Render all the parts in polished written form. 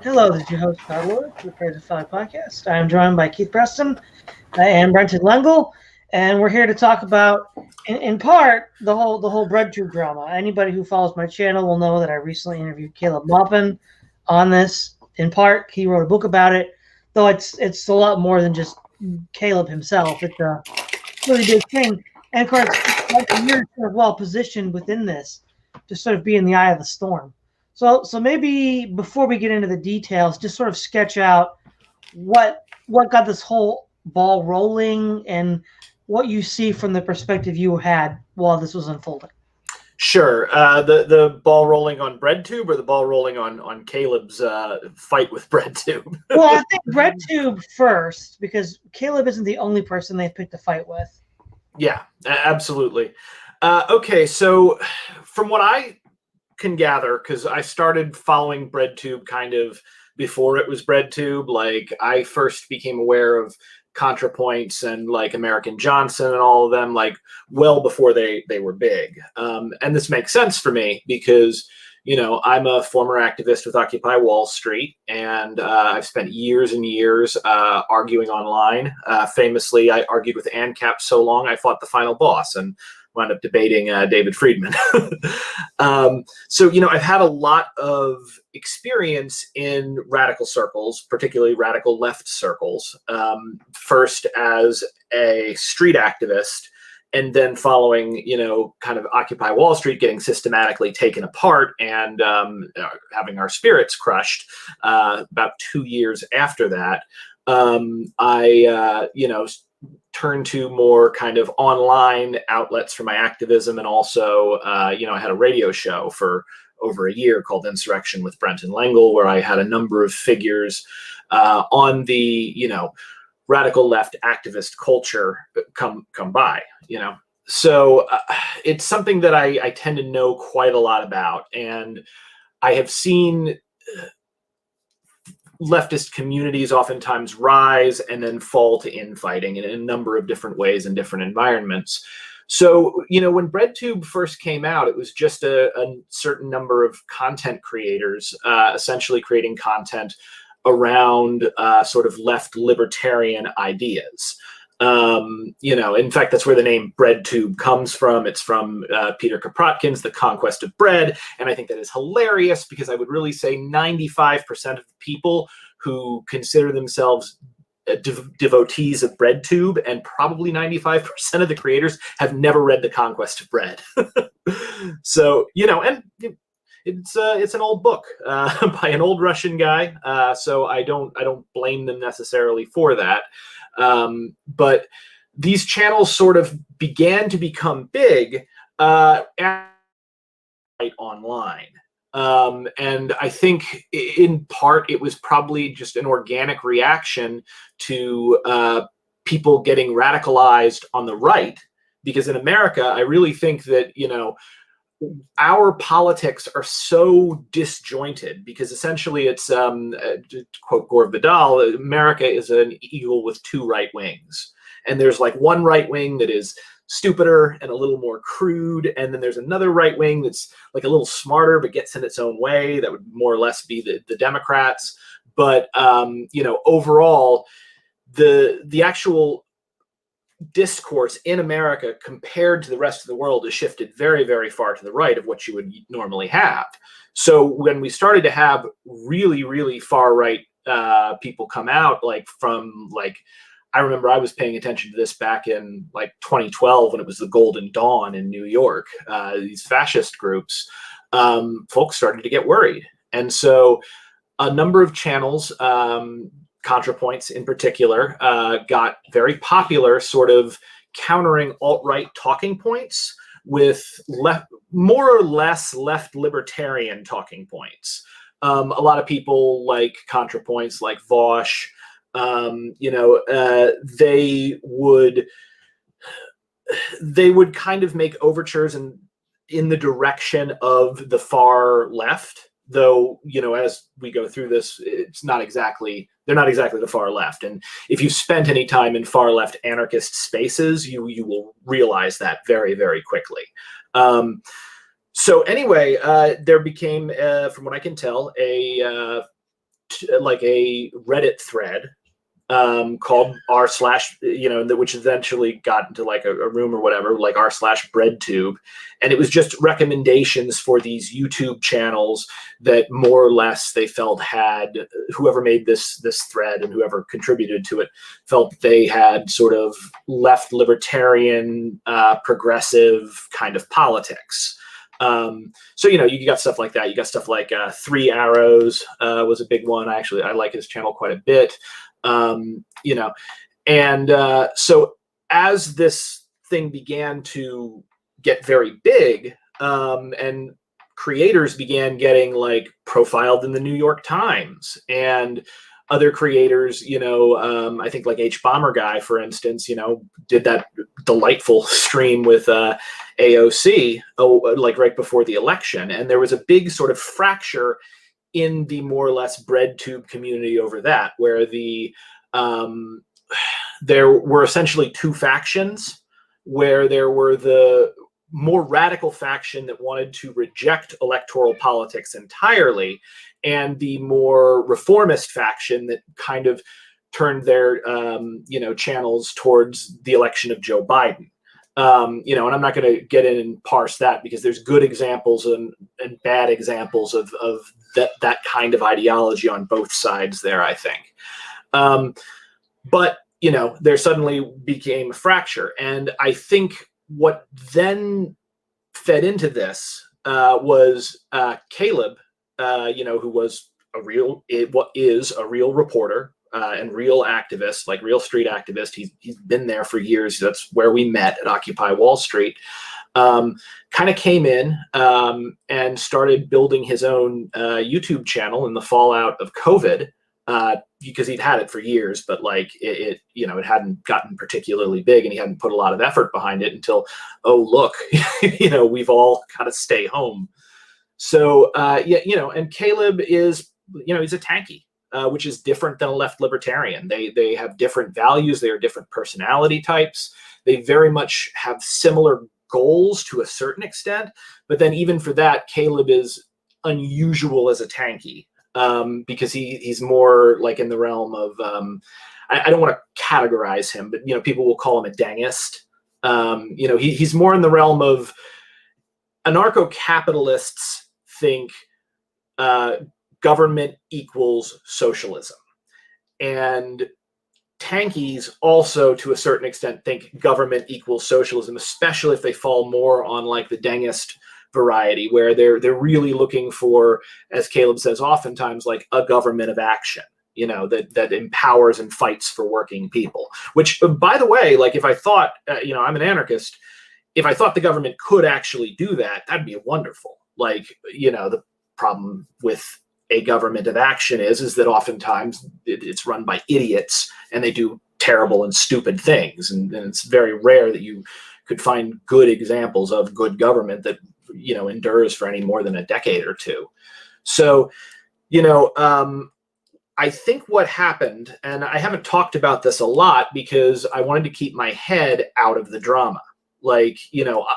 Hello, this is your host, Todd Lord, for the Praise of Folly podcast. I am joined by Keith Preston and Brenton Lengel, and we're here to talk about, in part, the whole Breadtube drama. Anybody who follows my channel will know that I recently interviewed Caleb Maupin on this. In part, he wrote a book about it, though it's a lot more than just Caleb himself. It's a really big thing, and of course, you're sort of well positioned within this to sort of be in the eye of the storm. So maybe before we get into the details, just sort of sketch out what got this whole ball rolling and what you see from the perspective you had while this was unfolding. Sure. The ball rolling on Breadtube or the ball rolling on Caleb's fight with Breadtube? Well, I think Breadtube first, because Caleb isn't the only person they've picked a fight with. Yeah, absolutely. Okay, so from what I can gather, because I started following Breadtube kind of before it was Breadtube, like I first became aware of ContraPoints and like American Johnson and all of them like well before they were big. And this makes sense for me because, you know, I'm a former activist with Occupy Wall Street, and I've spent years and years arguing online. Famously, I argued with ANCAP so long I fought the final boss and wound up debating David Friedman. So, you know, I've had a lot of experience in radical circles, particularly radical left circles, first as a street activist, and then following, you know, kind of Occupy Wall Street getting systematically taken apart and having our spirits crushed about 2 years after that. You know, turned to more kind of online outlets for my activism. And also, you know, I had a radio show for over a year called Insurrection with Brenton Lengel, where I had a number of figures on the, you know, radical left activist culture come by, you know. So it's something that I tend to know quite a lot about. And I have seen leftist communities oftentimes rise and then fall to infighting in a number of different ways in different environments. So, you know, when Breadtube first came out, it was just a certain number of content creators essentially creating content around sort of left libertarian ideas. You know, in fact, that's where the name Breadtube comes from. It's from Peter Kropotkin's The Conquest of Bread. And I think that is hilarious because I would really say 95% of the people who consider themselves devotees of Breadtube, and probably 95% of the creators, have never read The Conquest of Bread. So, you know, and it's an old book by an old Russian guy. So I don't blame them necessarily for that. But these channels sort of began to become big online. And I think in part it was probably just an organic reaction to people getting radicalized on the right, because in America, I really think that, you know, our politics are so disjointed because essentially it's, to quote Gore Vidal, America is an eagle with two right wings. And there's like one right wing that is stupider and a little more crude. And then there's another right wing that's like a little smarter, but gets in its own way. That would more or less be the Democrats. But, you know, overall, the actual discourse in America compared to the rest of the world has shifted very, very far to the right of what you would normally have. So when we started to have really, really far right people come out, like from like, I remember I was paying attention to this back in like 2012 when it was the Golden Dawn in New York, these fascist groups, folks started to get worried. And so a number of channels, ContraPoints in particular, got very popular sort of countering alt-right talking points with more or less left libertarian talking points. A lot of people like ContraPoints, like Vosh, you know, they would kind of make overtures in the direction of the far left. Though, you know, as we go through this, they're not exactly the far left. And if you spent any time in far left anarchist spaces, you will realize that very, very quickly. So anyway, there became, from what I can tell, a like a Reddit thread called r slash, which eventually got into like a room or whatever, like r slash Breadtube. And it was just recommendations for these YouTube channels that more or less they felt had, whoever made this thread and whoever contributed to it felt they had sort of left libertarian, progressive kind of politics. So, you got stuff like that. You got stuff like 3 Arrows was a big one. I like his channel quite a bit. So as this thing began to get very big, and creators began getting like profiled in the New York Times, and other creators, I think like H Bomber Guy, for instance, did that delightful stream with AOC, like right before the election. And there was a big sort of fracture in the more or less Breadtube community over that, where there were essentially 2 factions, where there were the more radical faction that wanted to reject electoral politics entirely, and the more reformist faction that kind of turned their channels towards the election of Joe Biden. And I'm not going to get in and parse that, because there's good examples and bad examples of that kind of ideology on both sides there, I think. But there suddenly became a fracture. And I think what then fed into this was Caleb, who was is a real reporter and real activist, like real street activist. He's been there for years. That's where we met, at Occupy Wall Street. Kind of came in and started building his own YouTube channel in the fallout of COVID, because he'd had it for years, but like it hadn't gotten particularly big, and he hadn't put a lot of effort behind it until, oh, look, we've all got to stay home. So, and Caleb is, he's a tanky, which is different than a left libertarian. They have different values. They are different personality types. They very much have similar goals to a certain extent, but then even for that, Caleb is unusual as a tanky, because he's more like in the realm of, I don't want to categorize him, but people will call him a dangist. He's more in the realm of anarcho-capitalists think government equals socialism, and tankies also to a certain extent think government equals socialism, especially if they fall more on like the dangist variety, where they're really looking for, as Caleb says oftentimes, like a government of action, that empowers and fights for working people. Which, by the way, like if I thought, I'm an anarchist, if I thought the government could actually do that, that'd be wonderful. Like, the problem with a government of action is that oftentimes it's run by idiots, and they do terrible and stupid things. And it's very rare that you could find good examples of good government that, endures for any more than a decade or two. So, I think what happened, and I haven't talked about this a lot because I wanted to keep my head out of the drama. Like,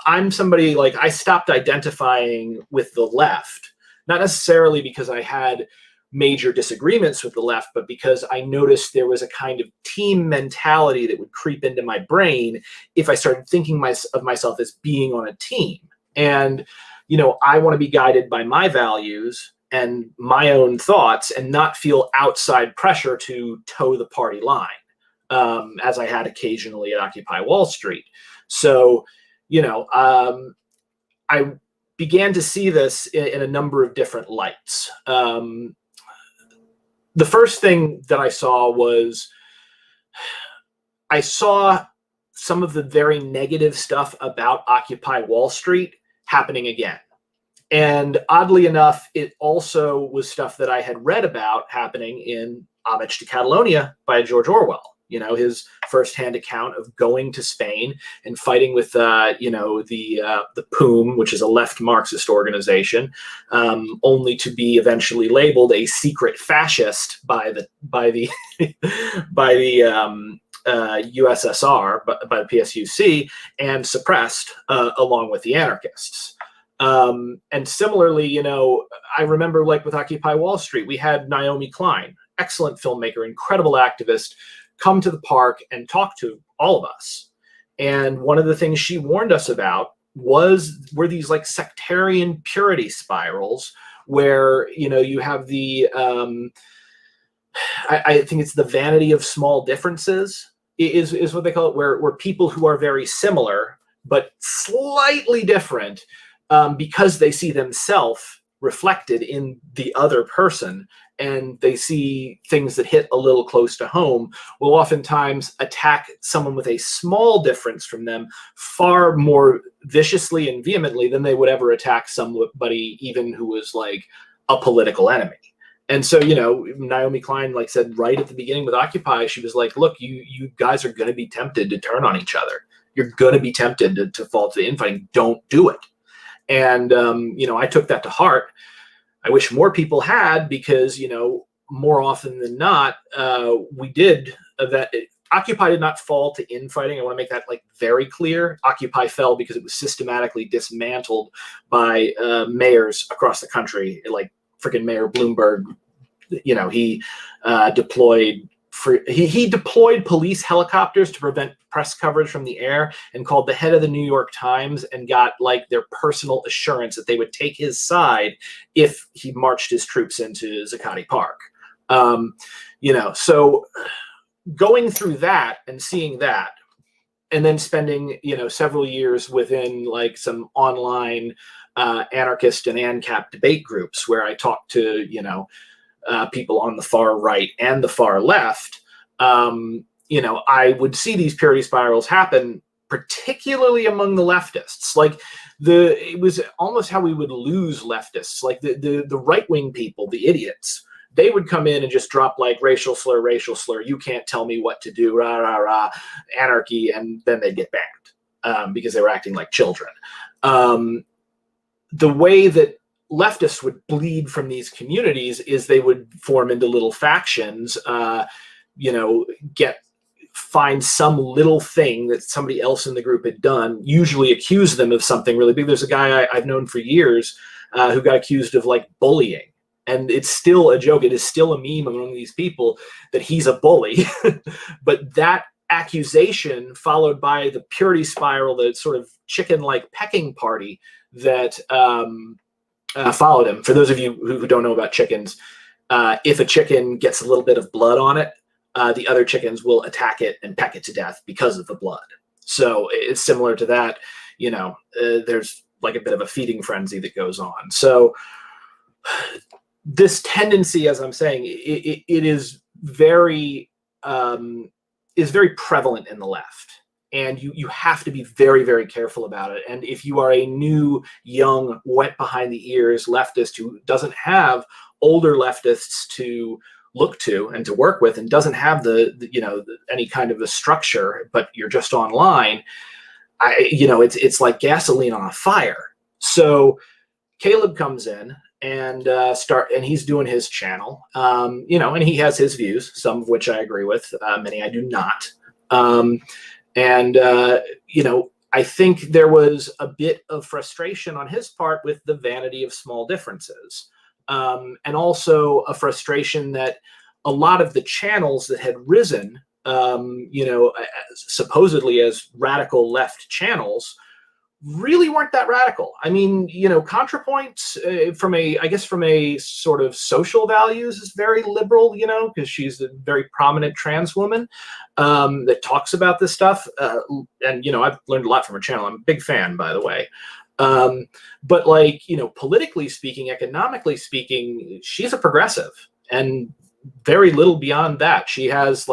I'm somebody, like, I stopped identifying with the left, not necessarily because I had major disagreements with the left, but because I noticed there was a kind of team mentality that would creep into my brain if I started thinking of myself as being on a team. And, I want to be guided by my values and my own thoughts, and not feel outside pressure to toe the party line, as I had occasionally at Occupy Wall Street. So, I began to see this in a number of different lights. The first thing that I saw was, I saw some of the very negative stuff about Occupy Wall Street happening again. And oddly enough, it also was stuff that I had read about happening in Homage to Catalonia by George Orwell. His firsthand account of going to Spain and fighting with, the POUM, which is a left Marxist organization, only to be eventually labeled a secret fascist by the USSR, by the PSUC, and suppressed along with the anarchists. And similarly, you know, I remember like with Occupy Wall Street, we had Naomi Klein, excellent filmmaker, incredible activist, come to the park and talk to all of us. And one of the things she warned us about were these like sectarian purity spirals where, you know, you have the, I think it's the vanity of small differences is what they call it, where people who are very similar but slightly different, because they see themselves reflected in the other person and they see things that hit a little close to home, will oftentimes attack someone with a small difference from them far more viciously and vehemently than they would ever attack somebody even who was like a political enemy. And so, you know, Naomi Klein like said right at the beginning with Occupy, she was like, look, you guys are going to be tempted to turn on each other. You're going to be tempted to fall to the infighting. Don't do it. And, you know, I took that to heart. I wish more people had, because, you know, more often than not, we did that. Occupy did not fall to infighting. I want to make that like very clear. Occupy fell because it was systematically dismantled by mayors across the country, like freaking Mayor Bloomberg. You know, he deployed police helicopters to prevent press coverage from the air, and called the head of the New York Times and got like their personal assurance that they would take his side if he marched his troops into Zuccotti Park. You know, so going through that and seeing that, and then spending, you know, several years within like some online anarchist and ANCAP debate groups where I talked to, you know, people on the far right and the far left, you know, I would see these purity spirals happen, particularly among the leftists. Like it was almost how we would lose leftists, like the right-wing people, the idiots. They would come in and just drop like racial slur, you can't tell me what to do, rah, rah, rah, anarchy, and then they'd get banned because they were acting like children. The way that leftists would bleed from these communities is they would form into little factions, you know, find some little thing that somebody else in the group had done, usually accuse them of something really big. There's a guy I've known for years who got accused of like bullying. And it's still a joke. It is still a meme among these people that he's a bully. But that accusation followed by the purity spiral, the sort of chicken-like pecking party that followed him. For those of you who don't know about chickens, if a chicken gets a little bit of blood on it, the other chickens will attack it and peck it to death because of the blood. So it's similar to that. You know, there's like a bit of a feeding frenzy that goes on. So this tendency, as I'm saying, it is very prevalent in the left. And you have to be very, very careful about it. And if you are a new, young, wet behind the ears leftist who doesn't have older leftists to look to and to work with, and doesn't have any kind of a structure, but you're just online, it's like gasoline on a fire. So Caleb comes in and he's doing his channel, and he has his views, some of which I agree with, many I do not. I think there was a bit of frustration on his part with the vanity of small differences. And also a frustration that a lot of the channels that had risen, supposedly as radical left channels, really weren't that radical. I mean, ContraPoints from a sort of social values is very liberal, because she's a very prominent trans woman that talks about this stuff. And I've learned a lot from her channel. I'm a big fan, by the way. But politically speaking, economically speaking, she's a progressive, and very little beyond that. She has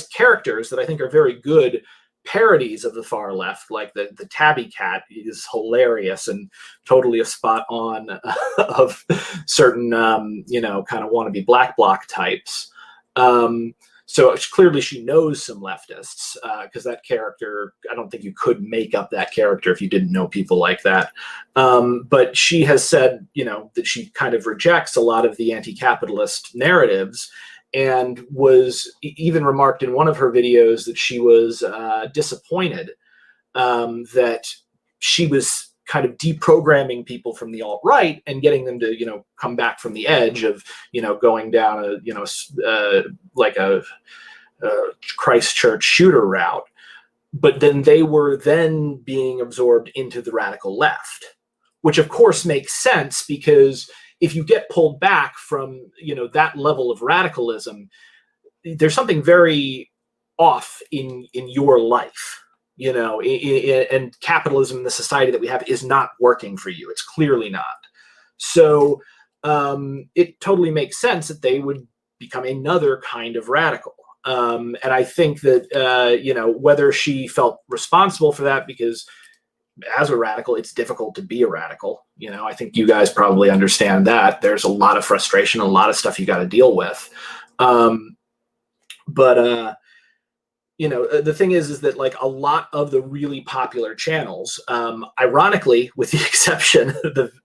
characters that I think are very good parodies of the far left, like the tabby cat is hilarious and totally a spot on of certain kind of wannabe black bloc types. So clearly she knows some leftists, because that character, I don't think you could make up that character if you didn't know people like that. But she has said, that she kind of rejects a lot of the anti-capitalist narratives, and was even remarked in one of her videos that she was disappointed that she was kind of deprogramming people from the alt-right and getting them to, come back from the edge of, going down like a Christchurch shooter route. But then they were then being absorbed into the radical left, which of course makes sense, because if you get pulled back from, that level of radicalism, there's something very off in your life, and capitalism, the society that we have, is not working for you. It's clearly not. So it totally makes sense that they would become another kind of radical. And I think that, whether she felt responsible for that, because as a radical, it's difficult to be a radical. I think you guys probably understand that. There's a lot of frustration, a lot of stuff you got to deal with. But the thing is that like a lot of the really popular channels, ironically, with the exception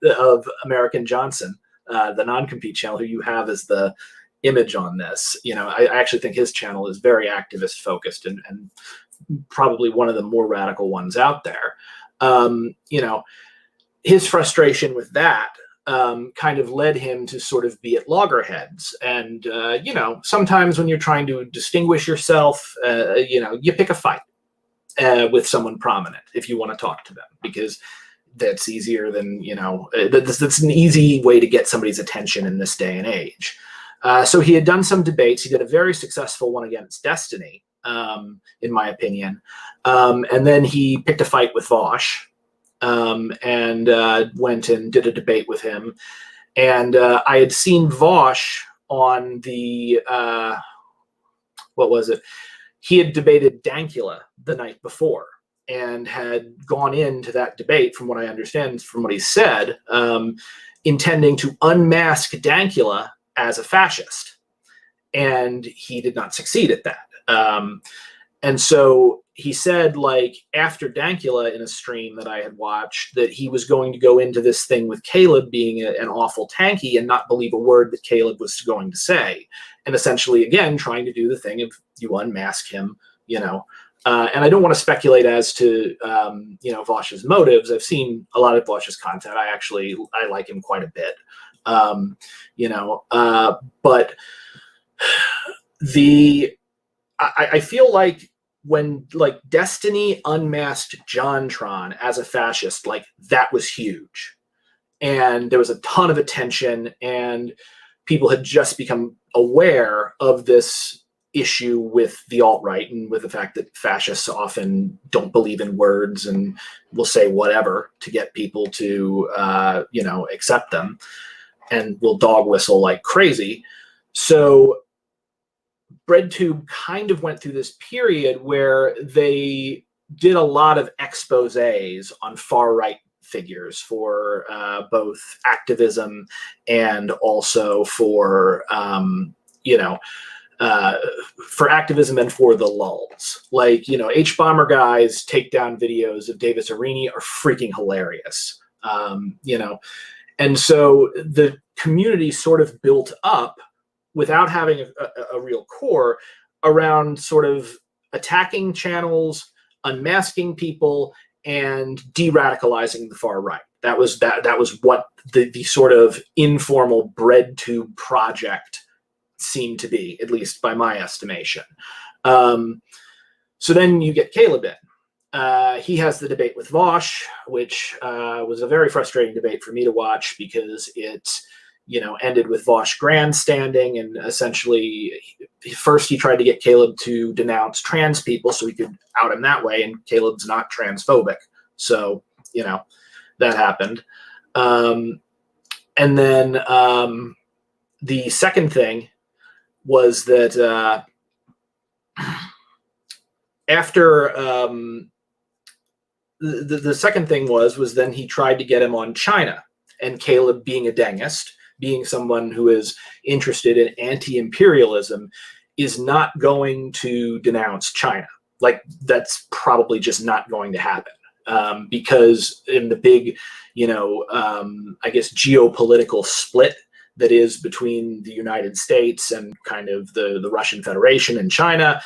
of American Johnson, the non-compete channel, who you have as the image on this, I actually think his channel is very activist focused and probably one of the more radical ones out there. His frustration with that kind of led him to sort of be at loggerheads. And, sometimes when you're trying to distinguish yourself, you pick a fight with someone prominent if you want to talk to them, because that's easier than, that's an easy way to get somebody's attention in this day and age. So he had done some debates. He did a very successful one against Destiny, in my opinion. And then he picked a fight with Vosh, and went and did a debate with him. And I had seen Vosh on the, what was it? He had debated Dankula the night before and had gone into that debate, from what I understand, from what he said, intending to unmask Dankula as a fascist. And he did not succeed at that. And so he said, like, after Dankula in a stream that I had watched, that he was going to go into this thing with Caleb being an awful tanky and not believe a word that Caleb was going to say. And essentially, again, trying to do the thing of you unmask him, and I don't want to speculate as to, Vosh's motives. I've seen a lot of Vosh's content. I like him quite a bit. But I feel like when like Destiny unmasked JonTron as a fascist, like that was huge. And there was a ton of attention, and people had just become aware of this issue with the alt-right and with the fact that fascists often don't believe in words and will say whatever to get people to, accept them, and will dog whistle like crazy. So Breadtube kind of went through this period where they did a lot of exposés on far-right figures for both activism and also for, for activism and for the lulls. Like, H-Bomber guys takedown videos of Davis Arini are freaking hilarious, And so the community sort of built up without having a real core around sort of attacking channels, unmasking people, and de-radicalizing the far right. That was what the sort of informal Breadtube project seemed to be, at least by my estimation. So then you get Caleb in. He has the debate with Vosh, which was a very frustrating debate for me to watch, because it ended with Vosh grandstanding, and essentially first he tried to get Caleb to denounce trans people so he could out him that way, and Caleb's not transphobic. So, that happened. And then the second thing was that after the second thing was then he tried to get him on China, and Caleb, being a Dengist, being someone who is interested in anti-imperialism, is not going to denounce China. Like, that's probably just not going to happen, because in the big, I guess, geopolitical split that is between the United States and kind of the Russian Federation and China,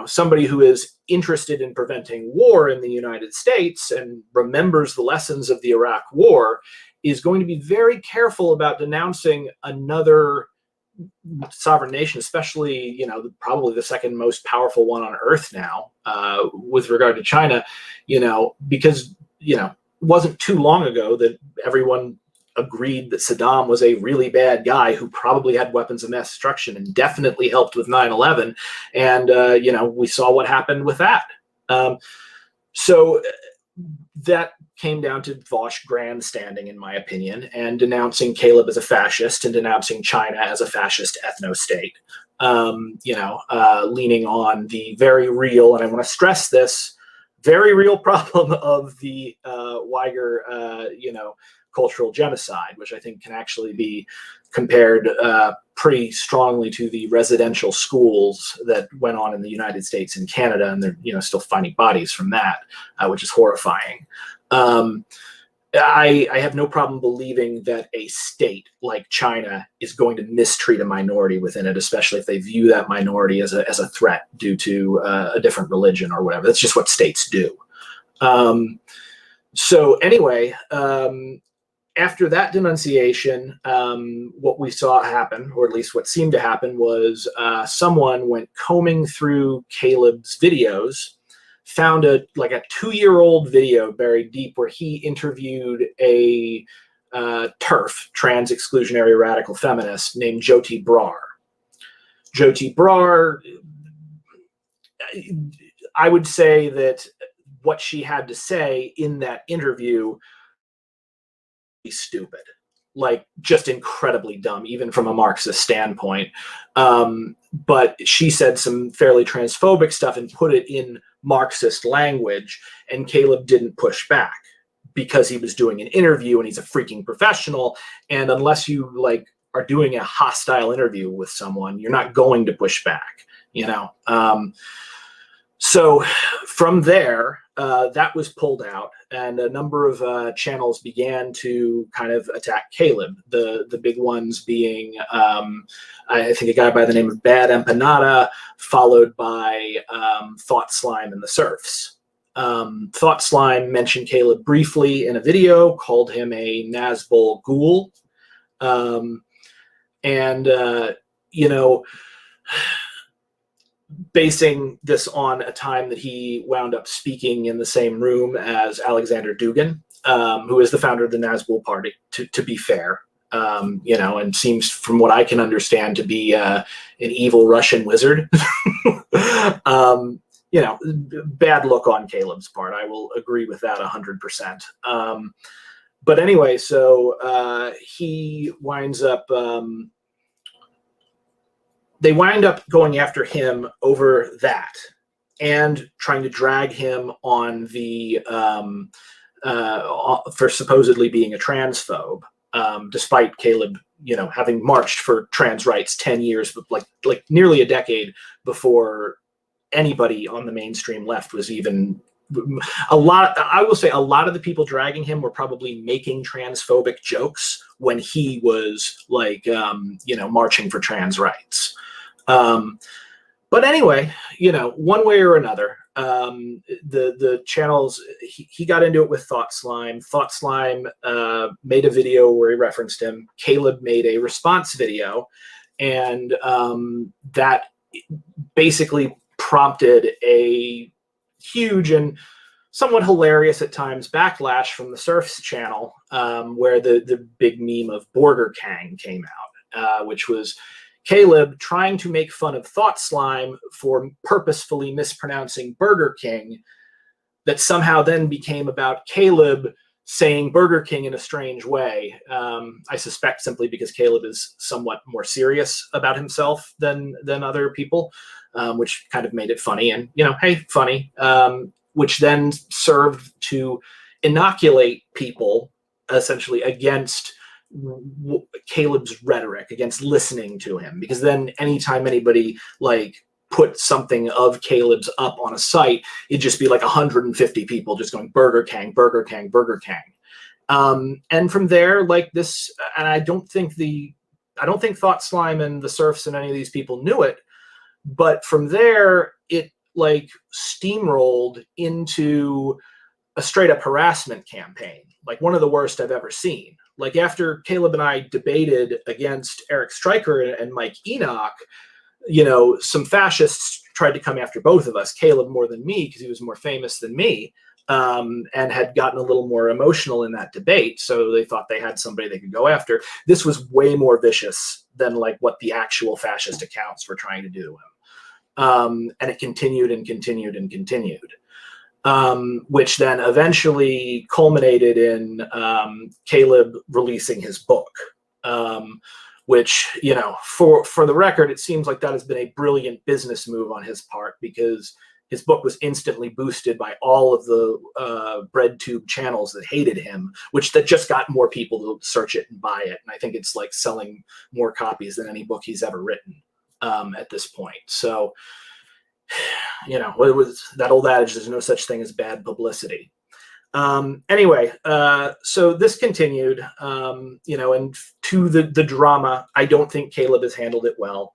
somebody who is interested in preventing war in the United States and remembers the lessons of the Iraq War is going to be very careful about denouncing another sovereign nation, especially, probably the second most powerful one on earth now, with regard to China, because, it wasn't too long ago that everyone agreed that Saddam was a really bad guy who probably had weapons of mass destruction and definitely helped with 9/11. And, we saw what happened with that. So that came down to Vosh grandstanding, in my opinion, and denouncing Caleb as a fascist and denouncing China as a fascist ethno-state, leaning on the very real, and I want to stress this, very real problem of the Uyghur, cultural genocide, which I think can actually be compared pretty strongly to the residential schools that went on in the United States and Canada, and they're still finding bodies from that, which is horrifying. I have no problem believing that a state like China is going to mistreat a minority within it, especially if they view that minority as a threat due to a different religion or whatever. That's just what states do. So anyway, after that denunciation, what we saw happen, or at least what seemed to happen, was someone went combing through Caleb's videos, found a 2-year-old video buried deep where he interviewed a TERF, trans exclusionary radical feminist, named Jyoti Brar. Jyoti Brar, I would say that what she had to say in that interview stupid, just incredibly dumb, even from a Marxist standpoint. But she said some fairly transphobic stuff and put it in Marxist language, and Caleb didn't push back because he was doing an interview and he's a freaking professional. And unless you are doing a hostile interview with someone, you're not going to push back, So from there, that was pulled out, and a number of channels began to kind of attack Caleb. The big ones being, I think, a guy by the name of Bad Empanada, followed by Thought Slime and the Serfs. Thought Slime mentioned Caleb briefly in a video, called him a Nazbol ghoul, basing this on a time that he wound up speaking in the same room as Alexander Dugin, who is the founder of the Nazbol Party, to be fair, and seems, from what I can understand, to be an evil Russian wizard. Bad look on Caleb's part. I will agree with that 100%. But anyway, so he winds up... they wind up going after him over that and trying to drag him on the for supposedly being a transphobe, despite Caleb, having marched for trans rights 10 years, like nearly a decade before anybody on the mainstream left was even... I will say a lot of the people dragging him were probably making transphobic jokes when he was marching for trans rights. But anyway, one way or another, the channels, he got into it with Thought Slime. Thought Slime made a video where he referenced him. Caleb made a response video, and that basically prompted a huge and somewhat hilarious at times backlash from the Surfs channel, where the big meme of Burger Kang came out, which was Caleb trying to make fun of Thought Slime for purposefully mispronouncing Burger King, that somehow then became about Caleb saying Burger King in a strange way. I suspect simply because Caleb is somewhat more serious about himself than other people, which kind of made it funny, and hey, funny, which then served to inoculate people essentially against Caleb's rhetoric, against listening to him, because then anytime anybody put something of Caleb's up on a site, it'd just be 150 people just going Burger Kang, Burger Kang, Burger Kang. And from there, this, and I don't think Thought Slime and the Surfs and any of these people knew it, but from there, it like steamrolled into a straight up harassment campaign, like one of the worst I've ever seen. Like after Caleb and I debated against Eric Stryker and Mike Enoch, some fascists tried to come after both of us, Caleb more than me, because he was more famous than me, and had gotten a little more emotional in that debate. So they thought they had somebody they could go after. This was way more vicious than like what the actual fascist accounts were trying to do to him. And it continued and continued and continued. Which then eventually culminated in Caleb releasing his book, which, for the record, it seems like that has been a brilliant business move on his part, because his book was instantly boosted by all of the Breadtube channels that hated him, that just got more people to search it and buy it. And I think it's like selling more copies than any book he's ever written at this point. So, it was that old adage, there's no such thing as bad publicity. Anyway, so this continued, and to the drama, I don't think Caleb has handled it well.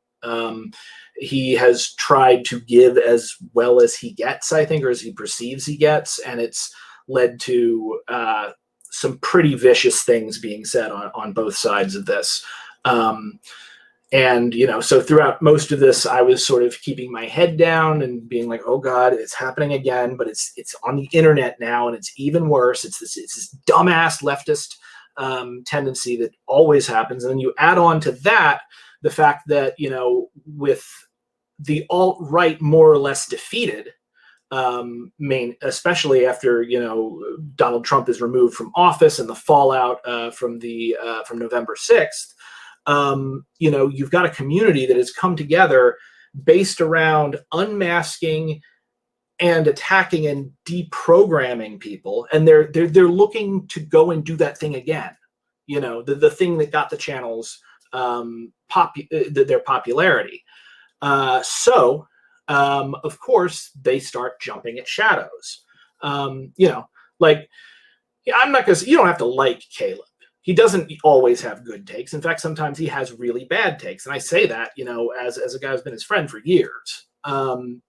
He has tried to give as well as he gets, I think, or as he perceives he gets, and it's led to some pretty vicious things being said on both sides of this. And, so throughout most of this, I was sort of keeping my head down and being like, oh God, it's happening again, but it's on the internet now, and it's even worse. It's this dumbass leftist tendency that always happens. And then you add on to that the fact that, with the alt-right more or less defeated, especially after, Donald Trump is removed from office and the fallout from November 6th, you've got a community that has come together based around unmasking and attacking and deprogramming people, and they're looking to go and do that thing again. The thing that got the channels their popularity. So of course they start jumping at shadows. I'm not gonna. You don't have to like Caleb. He doesn't always have good takes. In fact, sometimes he has really bad takes. And I say that, as a guy who's been his friend for years, and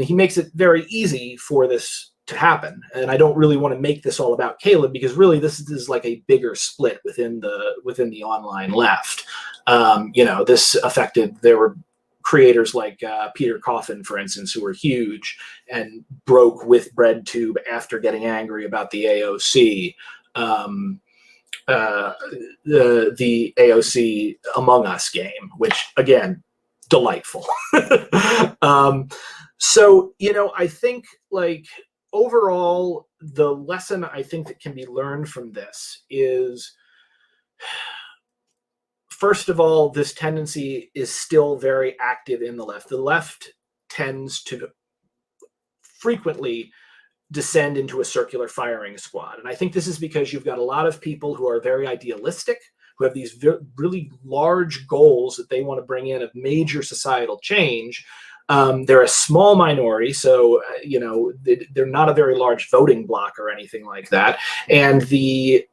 he makes it very easy for this to happen. And I don't really want to make this all about Caleb, because really this is like a bigger split within the online left. This affected, there were creators like Peter Coffin, for instance, who were huge and broke with Breadtube after getting angry about the AOC. The AOC Among Us game, which again, delightful. So, I think like overall, the lesson I think that can be learned from this is, first of all, this tendency is still very active in the left. The left tends to frequently descend into a circular firing squad. And I think this is because you've got a lot of people who are very idealistic, who have these really large goals that they want to bring in of major societal change. They're a small minority, so they're not a very large voting bloc or anything like that. And the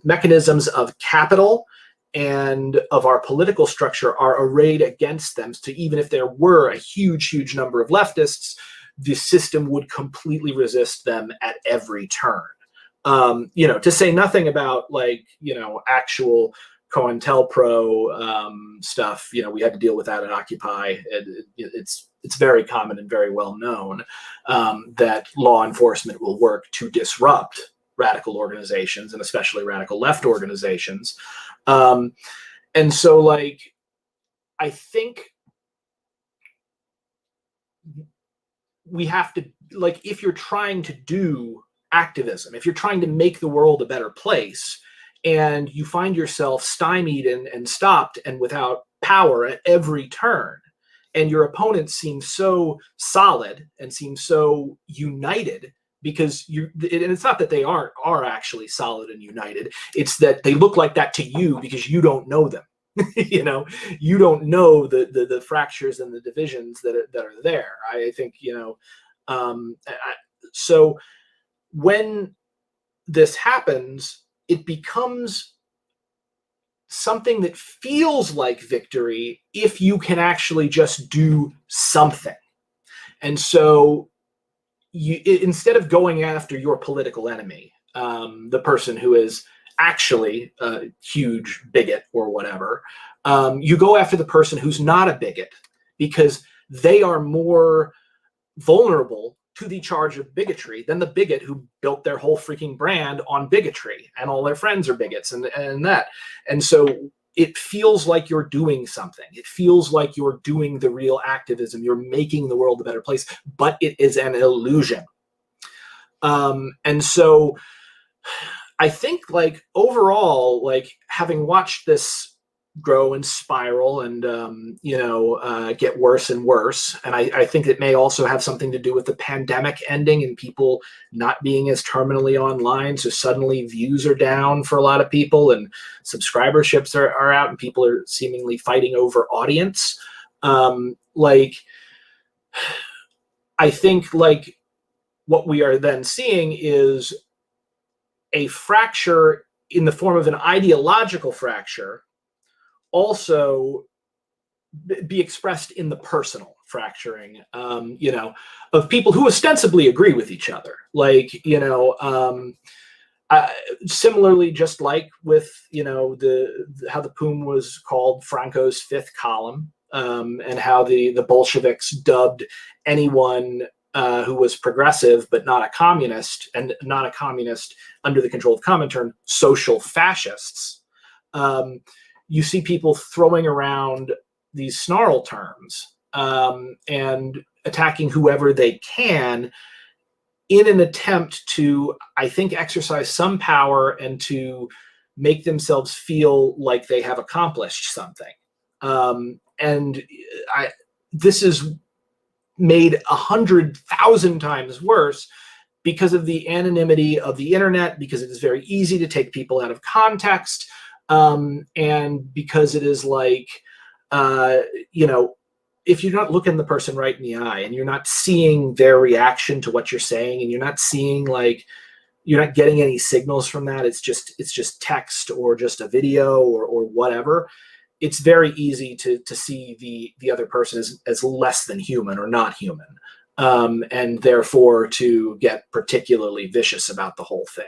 mechanisms of capital and of our political structure are arrayed against them. So even if there were a huge number of leftists, the system would completely resist them at every turn. To say nothing about actual COINTELPRO stuff. We had to deal with that at Occupy. It's very common and very well known that law enforcement will work to disrupt radical organizations, and especially radical left organizations. And so I think we have to, if you're trying to do activism, if you're trying to make the world a better place, and you find yourself stymied and stopped and without power at every turn, and your opponents seem so solid and seem so united, because and it's not that they are actually solid and united, it's that they look like that to you because you don't know them. You don't know the fractures and the divisions that are there. I think, so when this happens, it becomes something that feels like victory if you can actually just do something. And so instead of going after your political enemy, the person who is actually a huge bigot or whatever, you go after the person who's not a bigot, because they are more vulnerable to the charge of bigotry than the bigot who built their whole freaking brand on bigotry and all their friends are bigots and that. And so it feels like you're doing something. It feels like you're doing the real activism. You're making the world a better place, but it is an illusion. And so I think, like, overall, like, having watched this grow and spiral and get worse and worse, and I think it may also have something to do with the pandemic ending and people not being as terminally online, so suddenly views are down for a lot of people and subscriberships are out and people are seemingly fighting over audience. Like, I think, like, what we are then seeing is a fracture in the form of an ideological fracture also be expressed in the personal fracturing, of people who ostensibly agree with each other. Like, similarly, just like with, how the Poom was called Franco's fifth column, and how the Bolsheviks dubbed anyone who was progressive but not a communist, and not a communist under the control of Comintern, social fascists. You see people throwing around these snarl terms and attacking whoever they can in an attempt to, I think, exercise some power and to make themselves feel like they have accomplished something. This is made 100,000 times worse because of the anonymity of the internet, because it is very easy to take people out of context, and because it is like, if you're not looking the person right in the eye and you're not seeing their reaction to what you're saying, and you're not seeing, like, you're not getting any signals from that, it's just text or just a video or whatever, it's very easy to see the other person as less than human or not human, and therefore to get particularly vicious about the whole thing.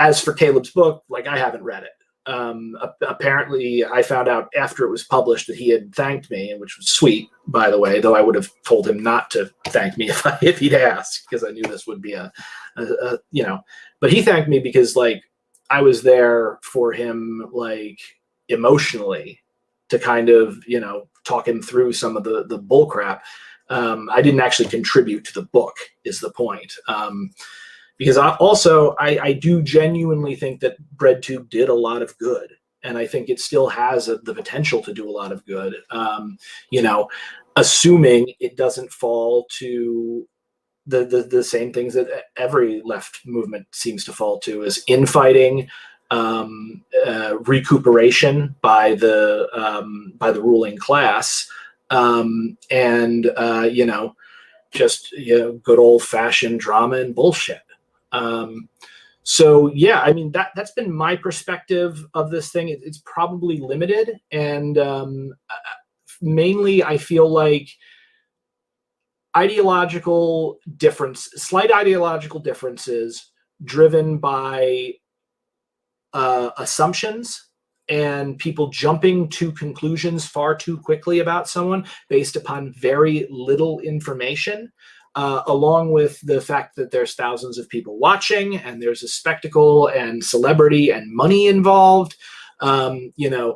As for Caleb's book, like, I haven't read it. Apparently, I found out after it was published that he had thanked me, which was sweet, by the way, though I would have told him not to thank me if he'd asked, because I knew this would be but he thanked me because, like, I was there for him, like, emotionally, to kind of, talk him through some of the bull crap. I didn't actually contribute to the book, is the point. Because I do genuinely think that Breadtube did a lot of good, and I think it still has the potential to do a lot of good. Assuming it doesn't fall to the same things that every left movement seems to fall to, is infighting, recuperation by the ruling class, and good old fashioned drama and bullshit. So yeah, I mean, that's been my perspective of this thing. It's probably limited, and mainly I feel like slight ideological differences driven by assumptions and people jumping to conclusions far too quickly about someone based upon very little information. Along with the fact that there's thousands of people watching and there's a spectacle and celebrity and money involved. The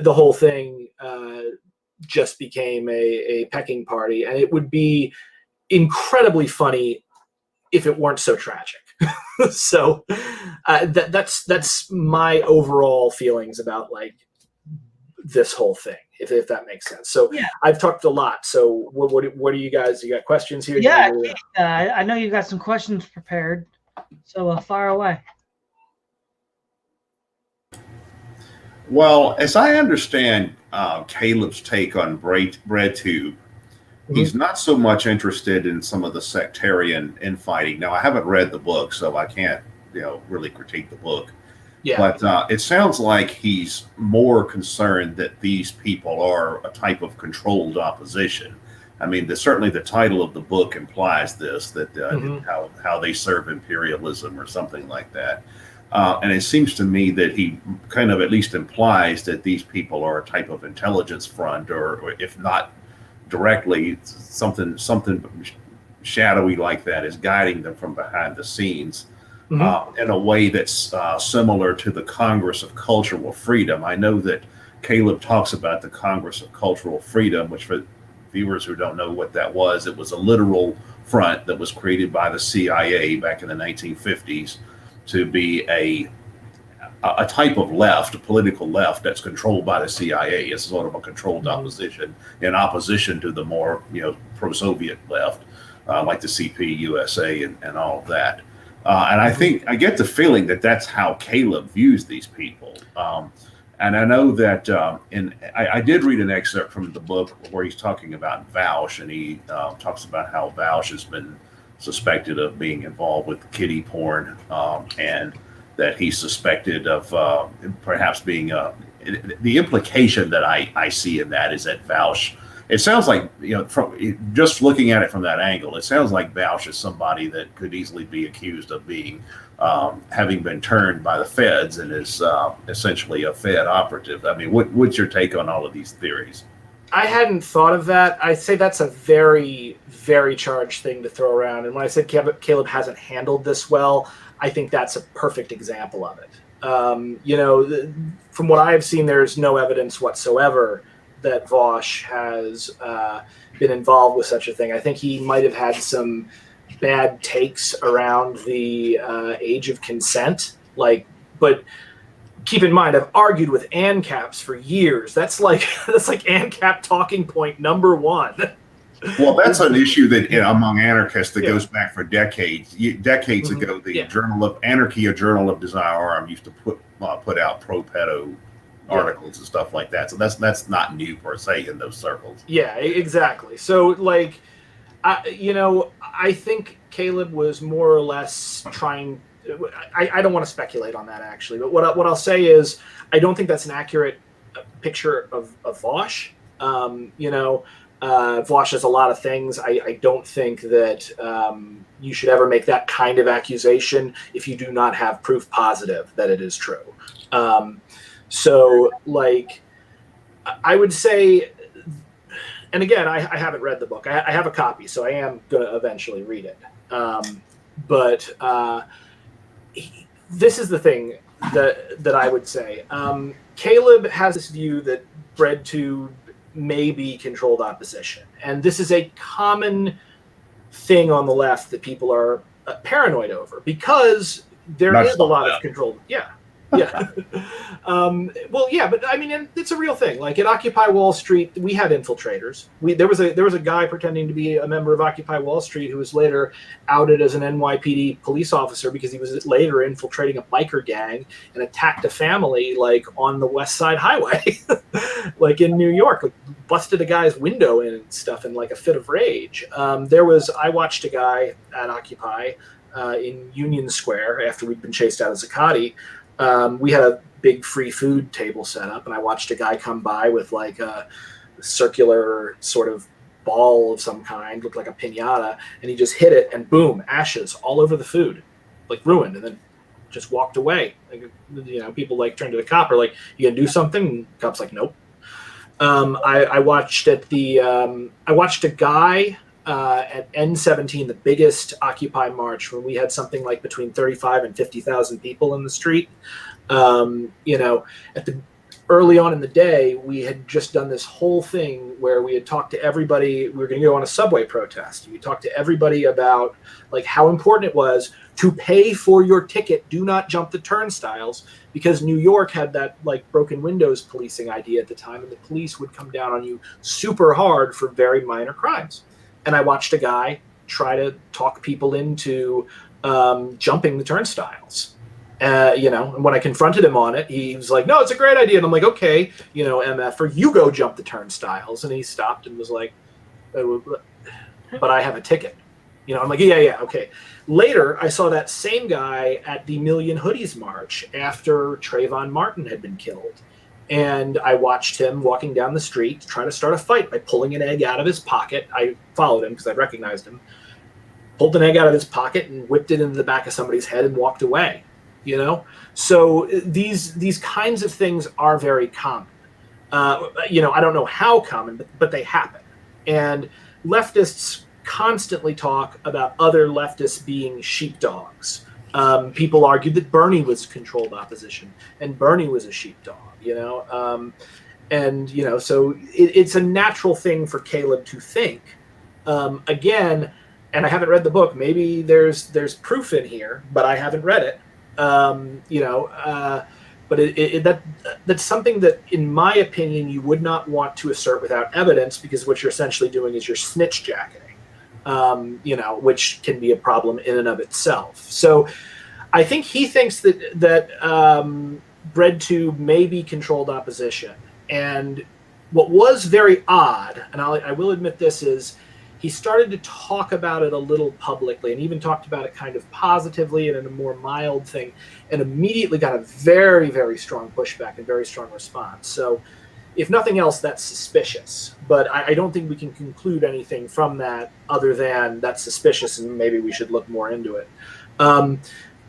whole thing just became a pecking party, and it would be incredibly funny if it weren't so tragic. So that's my overall feelings about, like, this whole thing, if that makes sense. So yeah. I've talked a lot. So what do you guys? You got questions here? Yeah, I know you got some questions prepared. So fire away. Well, as I understand Caleb's take on Breadtube, he's not so much interested in some of the sectarian infighting. Now, I haven't read the book, so I can't, really critique the book. Yeah. But it sounds like he's more concerned that these people are a type of controlled opposition. I mean, certainly the title of the book implies this, that how they serve imperialism or something like that. And it seems to me that he kind of at least implies that these people are a type of intelligence front, or if not directly, something shadowy like that is guiding them from behind the scenes. In a way that's similar to the Congress of Cultural Freedom. I know that Caleb talks about the Congress of Cultural Freedom, which for viewers who don't know what that was, it was a literal front that was created by the CIA back in the 1950s to be a type of left, a political left that's controlled by the CIA. It's sort of a controlled opposition in opposition to the more pro-Soviet left, like the CP, USA, and all of that. And I get the feeling that that's how Caleb views these people. And I know that I did read an excerpt from the book where he's talking about Vaush, and he talks about how Vaush has been suspected of being involved with kiddie porn, and that he's suspected of perhaps being the implication that I see in that is that Vaush, it sounds like, from just looking at it from that angle, it sounds like Vaush is somebody that could easily be accused of being having been turned by the feds and is essentially a Fed operative. I mean, what's your take on all of these theories? I hadn't thought of that. I'd say that's a very, very charged thing to throw around. And when I said Caleb hasn't handled this well, I think that's a perfect example of it. From what I have seen, there's no evidence whatsoever that Vaush has been involved with such a thing. I think he might have had some bad takes around the age of consent. But keep in mind, I've argued with ANCAPs for years. That's like ANCAP talking point number one. Well, that's an issue that among anarchists that goes back for decades. Decades ago, the Journal of Anarchy, a Journal of Desire, used to put out pro-pedo articles and stuff like that. So that's not new per se in those circles. Yeah, exactly. So I think Caleb was more or less trying. I don't want to speculate on that actually, but what I'll say is I don't think that's an accurate picture of Vaush. Vaush has a lot of things. I don't think that you should ever make that kind of accusation if you do not have proof positive that it is true. I would say, and again, I haven't read the book. I have a copy, so I am going to eventually read it. This is the thing that I would say. Caleb has this view that Breadtube may be controlled opposition. And this is a common thing on the left that people are paranoid over because there is a lot of control. Yeah. Yeah. But I mean, it's a real thing. Like at Occupy Wall Street, we had infiltrators. There was a guy pretending to be a member of Occupy Wall Street who was later outed as an NYPD police officer because he was later infiltrating a biker gang and attacked a family on the West Side Highway, in New York, busted a guy's window in and stuff in a fit of rage. I watched a guy at Occupy in Union Square after we'd been chased out of Zuccotti. We had a big free food table set up, and I watched a guy come by with a circular sort of ball of some kind, looked like a piñata, and he just hit it, and boom, ashes all over the food, ruined, and then just walked away. People turned to the cop, are like, "You gonna do something?" And the cop's like, "Nope." I watched a guy at N17, the biggest Occupy march, when we had something between 35 and 50,000 people in the street. Early on in the day, we had just done this whole thing where we had talked to everybody. We were going to go on a subway protest. We talked to everybody about how important it was to pay for your ticket. Do not jump the turnstiles, because New York had that broken windows policing idea at the time, and the police would come down on you super hard for very minor crimes. And I watched a guy try to talk people into jumping the turnstiles. And when I confronted him on it, he was like, "No, it's a great idea." And I'm like, "Okay, MF, you go jump the turnstiles." And he stopped and was like, "But I have a ticket." You know, I'm like, yeah, okay. Later, I saw that same guy at the Million Hoodies March after Trayvon Martin had been killed. And I watched him walking down the street trying to start a fight by pulling an egg out of his pocket. I followed him because I recognized him. Pulled an egg out of his pocket and whipped it into the back of somebody's head and walked away. You know? So these kinds of things are very common. You know, I don't know how common, but they happen. And leftists constantly talk about other leftists being sheepdogs. People argued that Bernie was controlled opposition, and Bernie was a sheepdog, you know? And, you know, so it's a natural thing for Caleb to think. Again, and I haven't read the book, maybe there's proof in here, but I haven't read it. You know, but that's something that, in my opinion, you would not want to assert without evidence, because what you're essentially doing is you're snitch jacketing. You know, which can be a problem in and of itself. So I think he thinks that Breadtube may be controlled opposition. And what was very odd, and I will admit this, is he started to talk about it a little publicly, and even talked about it kind of positively and in a more mild thing, and immediately got a very, very strong pushback and very strong response. So if nothing else, that's suspicious. But I don't think we can conclude anything from that other than that's suspicious, and maybe we should look more into it.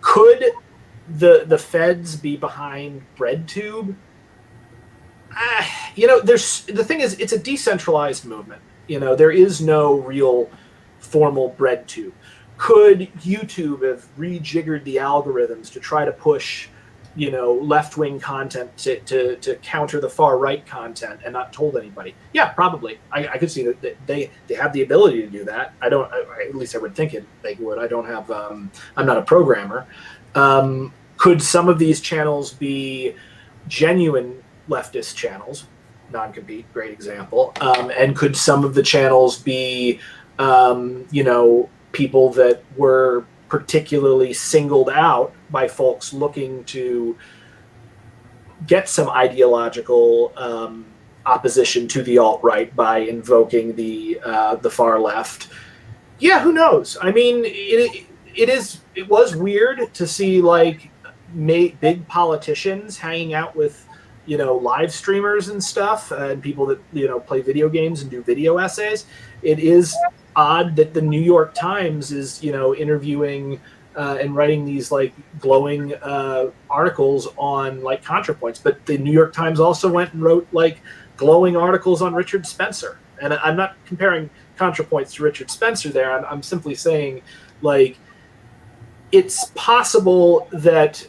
Could the feds be behind Breadtube? You know, the thing is, it's a decentralized movement. You know, there is no real formal Breadtube. Could YouTube have rejiggered the algorithms to try to push, you know, left-wing content to counter the far-right content and not told anybody? Yeah, probably. I could see that they have the ability to do that. At least I would think they would. I don't have, I'm not a programmer. Could some of these channels be genuine leftist channels? Non-compete, great example. And could some of the channels be, you know, people that were particularly singled out by folks looking to get some ideological opposition to the alt-right by invoking the far left? Yeah, who knows? I mean, it was weird to see, like, big politicians hanging out with, you know, live streamers and stuff, and people that, you know, play video games and do video essays. It is odd that the New York Times is, you know, interviewing and writing these, like, glowing articles on, like, ContraPoints. But the New York Times also went and wrote, like, glowing articles on Richard Spencer. And I'm not comparing ContraPoints to Richard Spencer there. I'm simply saying, like, it's possible that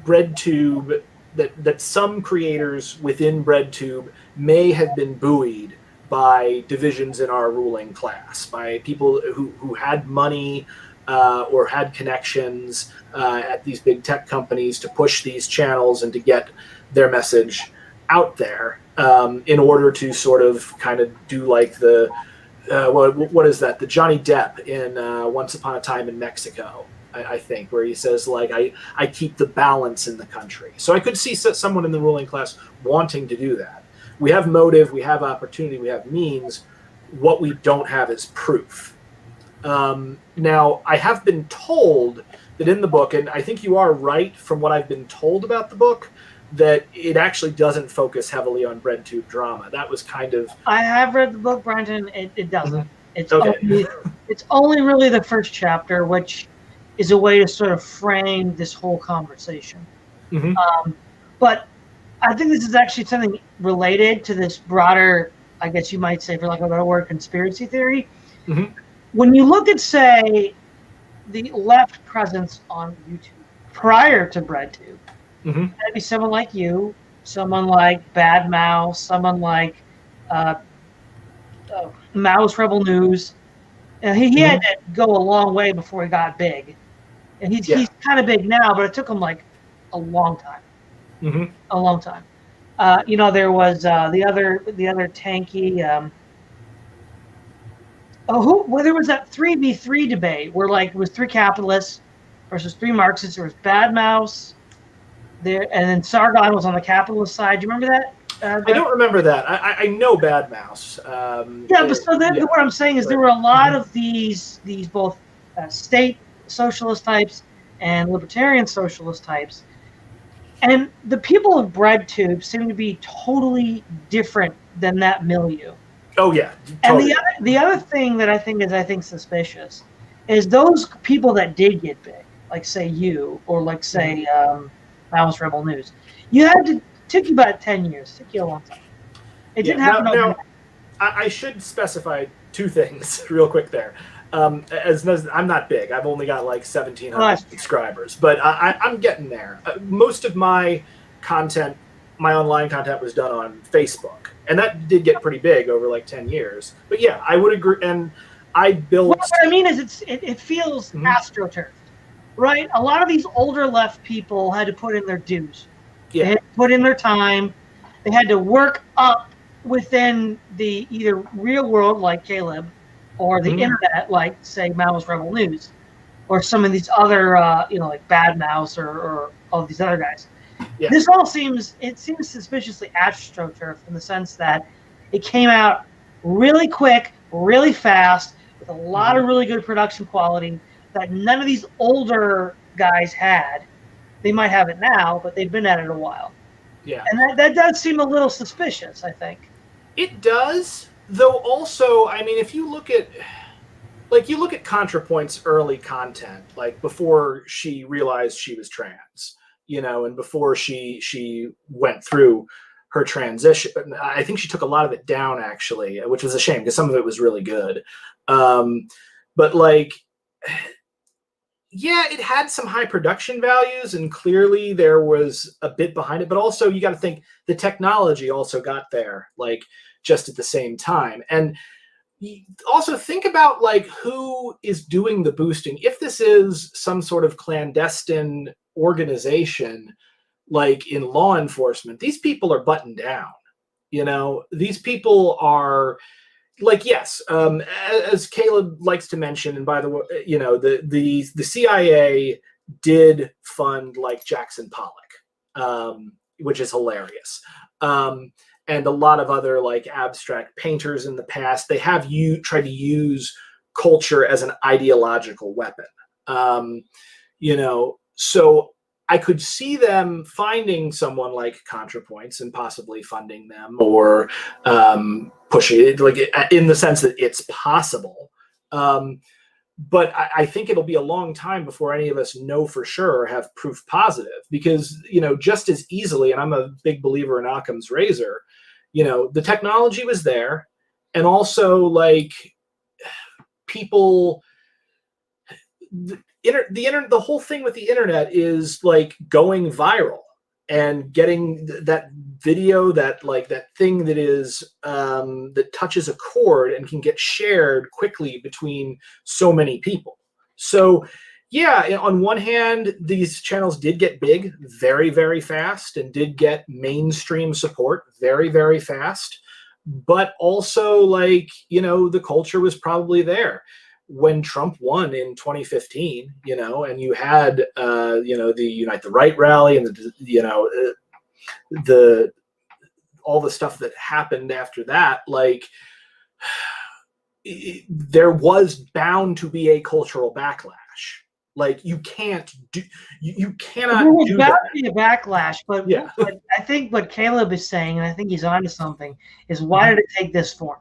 Breadtube, that some creators within Breadtube may have been buoyed by divisions in our ruling class, by people who had money or had connections at these big tech companies to push these channels and to get their message out there in order to sort of kind of do like the, what is that? The Johnny Depp in Once Upon a Time in Mexico, I think, where he says, like, I keep the balance in the country. So I could see someone in the ruling class wanting to do that. We have motive, we have opportunity, we have means. What we don't have is proof. Now, I have been told that in the book, and I think you are right from what I've been told about the book, that it actually doesn't focus heavily on Breadtube drama. That was kind of... I have read the book, Brenton. It doesn't. Mm-hmm. It's okay. It's only really the first chapter, which is a way to sort of frame this whole conversation. Mm-hmm. But I think this is actually something related to this broader, I guess you might say, for lack of a better word, conspiracy theory. Mm-hmm. When you look at, say, the left presence on YouTube prior to Breadtube, mm-hmm. That'd be someone like you, someone like Bad Mouse, someone like Mouse Rebel News. And he mm-hmm. had to go a long way before he got big. And he's kind of big now, but it took him like a long time. Mm-hmm. A long time. You know, there was the other tanky. There was that 3v3 debate where, like, it was 3 capitalists versus 3 Marxists. There was Bad Mouse there, and then Sargon was on the capitalist side. Do you remember that? I don't remember that. I know Bad Mouse. But so then what I'm saying is there were a lot of these both state socialist types and libertarian socialist types. And the people of Breadtube seem to be totally different than that milieu. Oh yeah, totally. And the other thing that I think suspicious is those people that did get big, like say you, or like say Mouse Rebel News. Took you about 10 years. It took you a long time. It didn't happen overnight. I should specify two things real quick there. As I'm not big. I've only got like 1,700 subscribers, but I'm getting there. Most of my content, my online content, was done on Facebook, and that did get pretty big over like 10 years. But yeah, I would agree. And I built. What I mean is, it feels astroturfed, right? A lot of these older left people had to put in their dues. Yeah. They had to put in their time. They had to work up within the either real world, like Caleb, or the internet, like say Mouse Rebel News, or some of these other, like Bad Mouse or all these other guys. Yeah. This all seems suspiciously astroturf in the sense that it came out really quick, really fast, with a lot of really good production quality that none of these older guys had. They might have it now, but they've been at it a while. Yeah, and that does seem a little suspicious, I think. It does, though. Also, I mean, if you look at ContraPoint's early content, like before she realized she was trans, and before she went through her transition, I think she took a lot of it down, actually, which was a shame because some of it was really good. But like, yeah, it had some high production values, and clearly there was a bit behind it. But also, you got to think the technology also got there, like just at the same time. And also think about like who is doing the boosting. If this is some sort of clandestine organization, like in law enforcement, these people are buttoned down. These people are. Like, yes, as Caleb likes to mention, and by the way, the CIA did fund like Jackson Pollock, which is hilarious, and a lot of other like abstract painters in the past. They have tried to use culture as an ideological weapon, So I could see them finding someone like ContraPoints and possibly funding them or pushing it, like in the sense that it's possible. But I think it'll be a long time before any of us know for sure or have proof positive, because, just as easily, and I'm a big believer in Occam's razor, the technology was there, and also like people. The whole thing with the internet is like going viral and getting that video, that thing that is that touches a chord and can get shared quickly between so many people. So yeah, on one hand, these channels did get big very, very fast and did get mainstream support very, very fast, but also like, the culture was probably there. When Trump won in 2015, and you had, the Unite the Right rally and the all the stuff that happened after that, like there was bound to be a cultural backlash. Like you cannot do bound to be a backlash, but yeah. But I think what Caleb is saying, and I think he's onto something, is why did it take this form?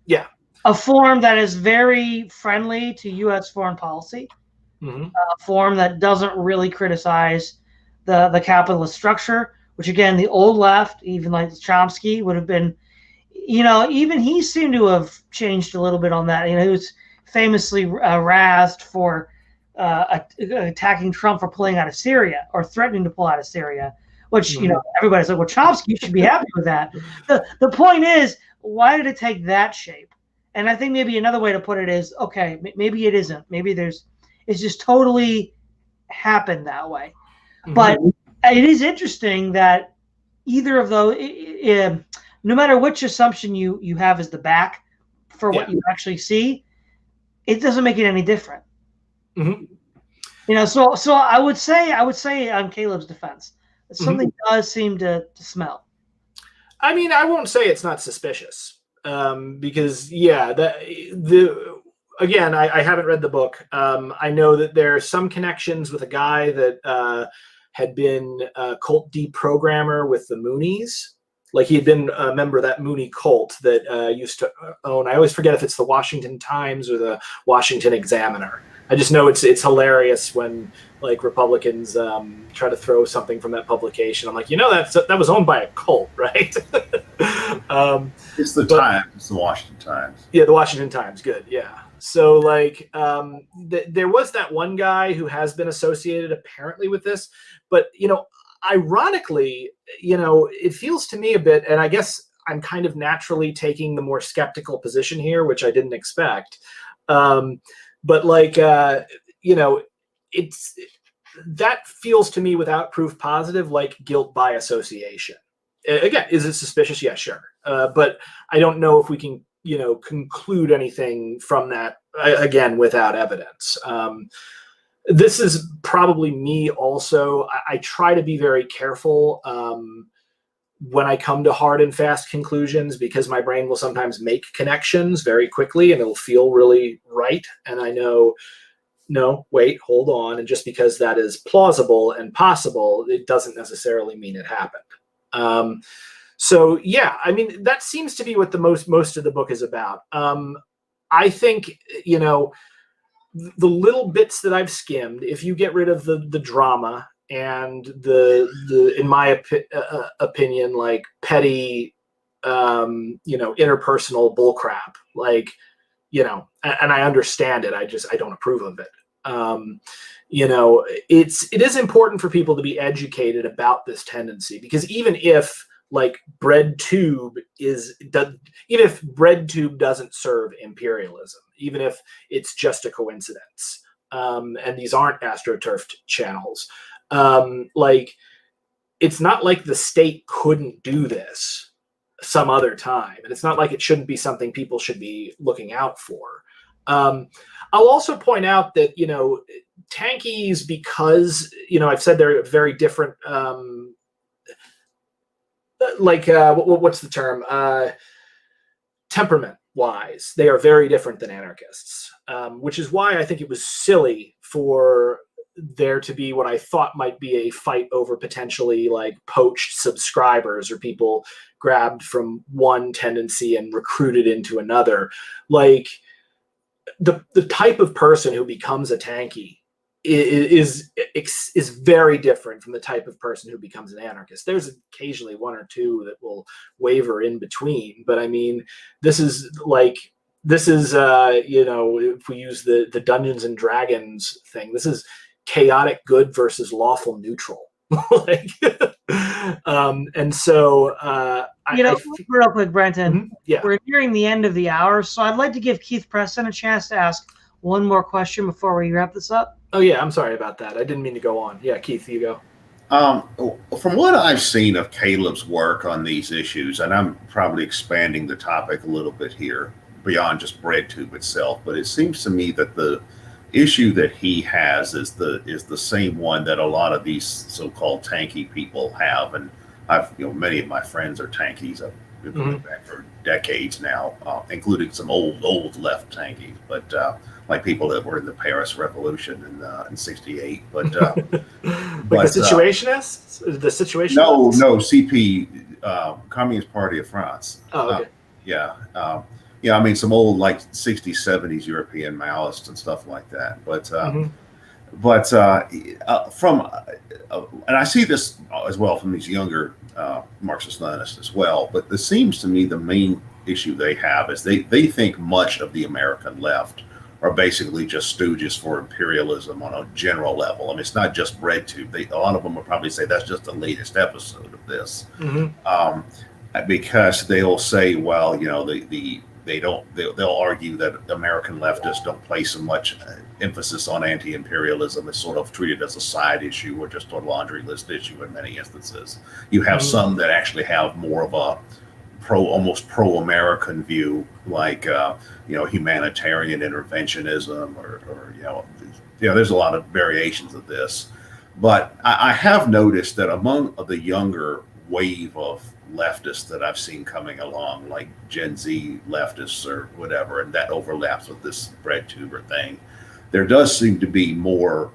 Yeah. A form that is very friendly to U.S. foreign policy, a form that doesn't really criticize the capitalist structure, which again, the old left, even like Chomsky, would have been, even he seemed to have changed a little bit on that. He was famously razzed for attacking Trump for pulling out of Syria or threatening to pull out of Syria, which, everybody's like, well, Chomsky should be happy with that. The point is, why did it take that shape? And I think maybe another way to put it is, okay, maybe it isn't. Maybe it's just totally happened that way. But it is interesting that either of those, no matter which assumption you have as the back for what you actually see, it doesn't make it any different. So I would say on Caleb's defense, that something does seem to smell. I mean, I won't say it's not suspicious. Because again, I haven't read the book. I know that there are some connections with a guy that had been a cult deprogrammer with the Moonies. Like he had been a member of that Mooney cult that used to own. I always forget if it's the Washington Times or the Washington Examiner. I just know it's hilarious when like Republicans try to throw something from that publication. I'm like, that was owned by a cult, right? It's the Times. It's the Washington Times. Yeah, the Washington Times. Good. Yeah. So like there was that one guy who has been associated apparently with this, but ironically, it feels to me a bit, and I guess I'm kind of naturally taking the more skeptical position here, which I didn't expect. But like, it's that feels to me without proof positive, like guilt by association. Again, is it suspicious? Yeah, sure. But I don't know if we can, conclude anything from that again without evidence. This is probably me also. I try to be very careful when I come to hard and fast conclusions, because my brain will sometimes make connections very quickly and it'll feel really right. And I know, no, wait, hold on. And just because that is plausible and possible, it doesn't necessarily mean it happened. So yeah, I mean, that seems to be what the most of the book is about. I think, the little bits that I've skimmed, if you get rid of the drama and the in my opinion, like petty, interpersonal bullcrap, like, and I understand it. I don't approve of it. It is important for people to be educated about this tendency, because even if like Breadtube even if Breadtube doesn't serve imperialism, even if it's just a coincidence, and these aren't astroturfed channels, like it's not like the state couldn't do this some other time, and it's not like it shouldn't be something people should be looking out for. I'll also point out that tankies, because I've said they're very different. What's the term? Temperament wise, they are very different than anarchists, which is why I think it was silly for there to be what I thought might be a fight over potentially like poached subscribers or people grabbed from one tendency and recruited into another. Like the type of person who becomes a tanky is very different from the type of person who becomes an anarchist. There's occasionally one or two that will waver in between, but I mean, this is if we use the Dungeons and Dragons thing, this is chaotic good versus lawful neutral. And so real quick, Brenton, yeah, we're nearing the end of the hour, so I'd like to give Keith Preston a chance to ask one more question before we wrap this up. Oh yeah, I'm sorry about that. I didn't mean to go on. Yeah, Keith, you go. From what I've seen of Caleb's work on these issues, and I'm probably expanding the topic a little bit here beyond just Breadtube itself, but it seems to me that the issue that he has is the same one that a lot of these so-called tanky people have, and many of my friends are tankies. I've been going back for decades now, including some old left tankies, but like people that were in the Paris Revolution in '68. But the Situationists, the Situationists. No, CP, Communist Party of France. Oh, okay. Yeah. I mean, some old like '60s, '70s European Maoists and stuff like that. But and I see this as well from these younger Marxist-Leninists as well. But this seems to me the main issue they have is they think much of the American left are basically just stooges for imperialism on a general level. I mean, it's not just Breadtube. A lot of them will probably say that's just the latest episode of this, because they'll say, well, they'll argue that American leftists don't place so much emphasis on anti-imperialism. It's sort of treated as a side issue or just a laundry list issue in many instances. You have some that actually have more of a almost pro-American view, like humanitarian interventionism, or there's a lot of variations of this. But I have noticed that among the younger wave of leftists that I've seen coming along, like Gen Z leftists or whatever, and that overlaps with this Breadtuber thing. There does seem to be more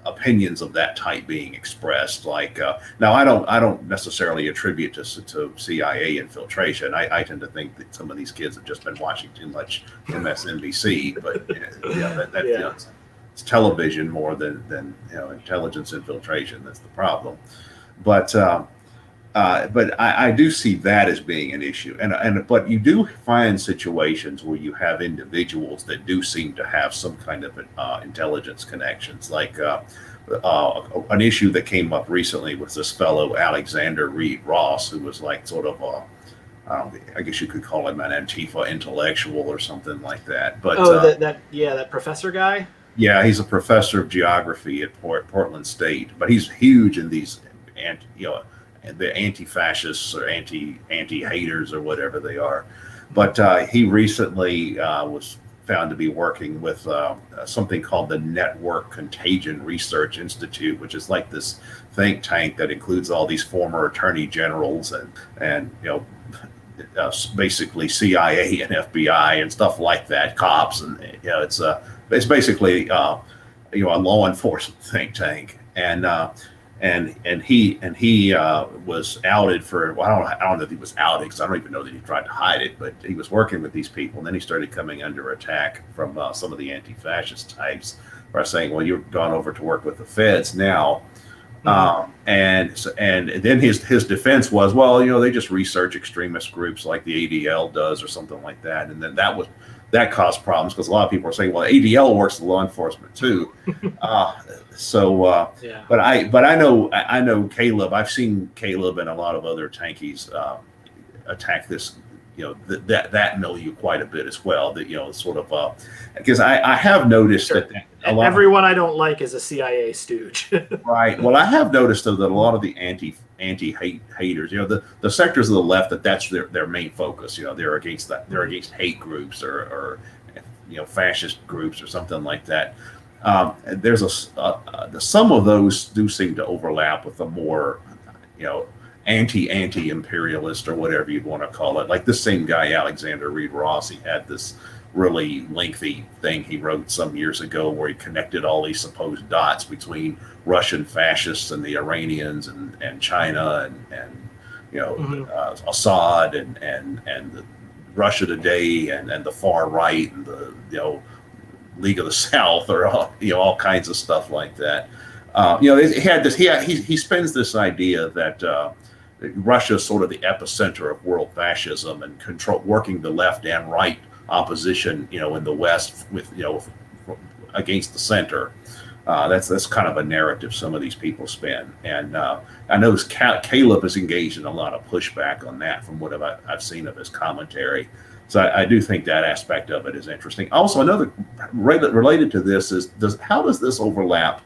opinions of that type being expressed. Like now, I don't necessarily attribute to CIA infiltration. I tend to think that some of these kids have just been watching too much MSNBC, but it's television more than intelligence infiltration. That's the problem. But I do see that as being an issue, but you do find situations where you have individuals that do seem to have some kind of intelligence connections, like an issue that came up recently with this fellow Alexander Reed Ross, who was like sort of I guess you could call him an Antifa intellectual or something like that. But that professor guy. Yeah, he's a professor of geography at Portland State, but he's huge in these the anti-fascists or anti-haters or whatever they are. But he recently was found to be working with something called the Network Contagion Research Institute, which is like this think tank that includes all these former attorney generals and basically CIA and FBI and stuff like that, cops, and it's basically a law enforcement think tank. And he was outed for, well, I don't know if he was outed, because I don't even know that he tried to hide it, but he was working with these people, and then he started coming under attack from some of the anti-fascist types by saying, well, you've gone over to work with the feds now. And then his defense was, well, they just research extremist groups like the ADL does or something like that. And then that caused problems, because a lot of people are saying, well, ADL works with law enforcement too. But I know Caleb. I've seen Caleb and a lot of other tankies attack this, that milieu quite a bit as well. That sort of because I have noticed that everyone I don't like is a CIA stooge. Right. Well, I have noticed though that a lot of the anti-hate haters, the sectors of the left, that's their main focus. They're against that. They're against hate groups or fascist groups or something like that. There's some of those do seem to overlap with the more anti-imperialist or whatever you'd want to call it. Like this same guy, Alexander Reed Ross, he had this really lengthy thing he wrote some years ago where he connected all these supposed dots between Russian fascists and the Iranians and China and Assad and the Russia Today and the far right and the League of the South, or all kinds of stuff like that. He spins this idea that Russia is sort of the epicenter of world fascism and working the left and right opposition, in the West with against the center. That's kind of a narrative some of these people spin, and I know Caleb is engaged in a lot of pushback on that from what I've seen of his commentary. So I do think that aspect of it is interesting. Also, another related to this is how does this overlap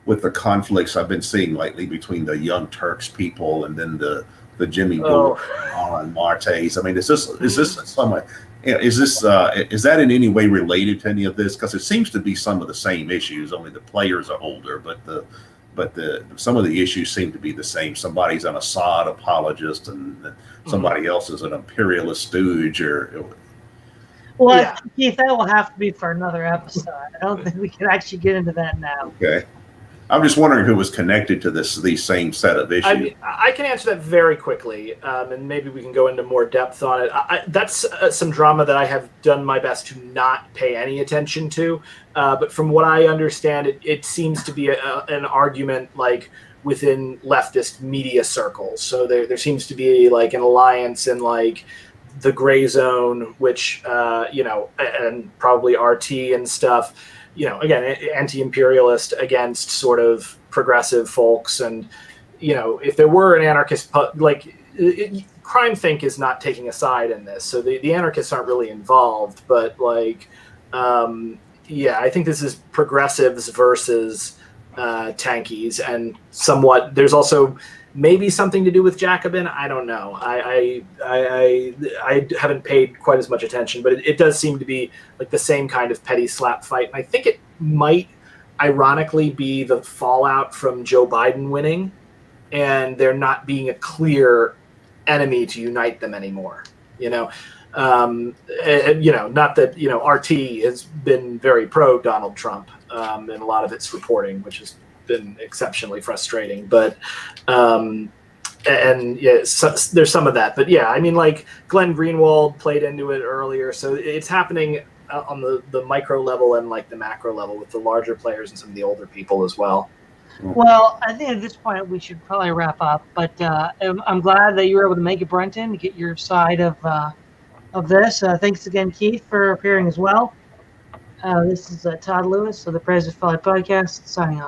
with the conflicts I've been seeing lately between the Young Turks people and then the Jimmy Bull and Martes? I mean, is that in any way related to any of this? Because it seems to be some of the same issues, only the players are older, but some of the issues seem to be the same. Somebody's an Assad apologist and somebody else is an imperialist stooge Keith, that will have to be for another episode. I don't think we can actually get into that now. Okay. I'm just wondering who was connected to these same set of issues. I can answer that very quickly, and maybe we can go into more depth on it. That's some drama that I have done my best to not pay any attention to. But from what I understand, it seems to be an argument like within leftist media circles. So there seems to be like an alliance in like the gray zone, which and probably RT and stuff. Again, anti-imperialist against sort of progressive folks. And, if there were an anarchist, Crime Think is not taking a side in this. So the anarchists aren't really involved. But, I think this is progressives versus tankies. And somewhat, there's also maybe something to do with Jacobin. I don't know. I haven't paid quite as much attention, but it does seem to be like the same kind of petty slap fight. And I think it might ironically be the fallout from Joe Biden winning. and there not being a clear enemy to unite them anymore. And, not that RT has been very pro Donald Trump in a lot of its reporting, which has been exceptionally frustrating. But there's some of that. But yeah, I mean, like Glenn Greenwald played into it earlier, so it's happening on the micro level and like the macro level with the larger players and some of the older people as well. Well, I think at this point we should probably wrap up. But I'm glad that you were able to make it, Brenton, to get your side of this. Thanks again, Keith, for appearing as well. This is Todd Lewis of the Preston and I podcast, signing off.